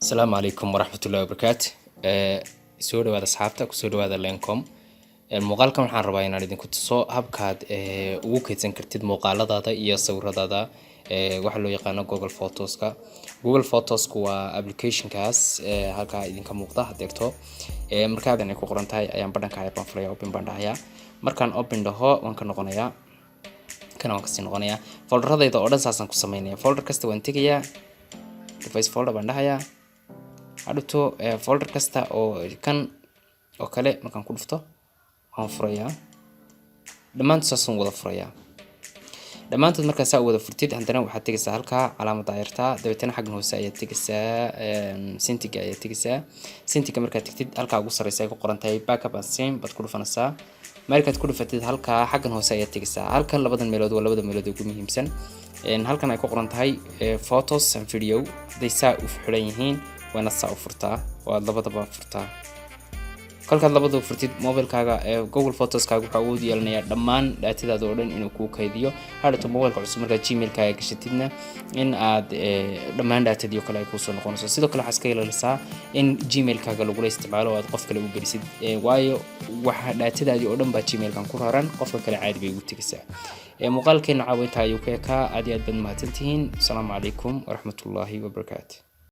السلام عليكم ورحمة الله وبركاته. سو dhawaada asxaabta ku soo dhawaada Lencom. Muuqaalkan waxaan rabaa inaan idinku tuso habkaad ugu kaydsan kartid muuqaaladaada iyo sawiradaada waxa loo yaqaan Google Photos-ka. Google Photos-ku waa application-kaas halka idinka muuqda hadeerto. Markaad ku qoran tahay ayaan badhanka ay furaya open baan dhahayaa. Markaan open dhaho waan ka noqonayaa. Kana waan ka sii noqonayaa. Folderadayda oo dhan saasan ku sameynaya. Folder kasta waan tegayaa. Device folder baan dhahayaa. Hadhuto folder kasta oo kan oo kale markaan ku dhufto waan furayaa dhammaan saasan wada furayaa dhammaantood markaa saa wada furtid haddana waxaad tagaysaa halka calaamadda ayarta dabeetana xaggan hoose ayaad tagaysaa syntax ayaad tagaysaa syntax markaad tagtid halka ugu sareysa ay ku qoran tahay backup and save baad ku dhufanaysaa markaad ku dhufatid halka xaggan hoose ayaad tagaysaa halkan labadan meelood waa labada meelood ugu muhiimsan halkan ay ku qoran tahay photos and video haday saa u xiran yihiin waana saa u furtaa waa labadaba furtaa kolkaad labadaba furtid mobilkaaga Google Photos-kaaga waxa uu yeelanayaa dhammaan datadaada oo dhan inuu ku kaydiyo hadda mobilka cusub marka Gmail-kaaga gashatidna in aad dhammaan datadii kale ay ku soo noqonayso sidoo kale waxaad iska ilaalinaysaa in Gmail-kaaga lagu isticmaalo oo aad qof kale u gelisid waayo waxa datadaadii oo dhan baa Gmail-kan ku raran qofka kale caadi bay ugu tagaysaa muuqaalkeena caawinta ayuu ka aad iyo aad baad mahadsantihiin. Assalaamu calaykum waraxmatullaahi wabarakaatuh.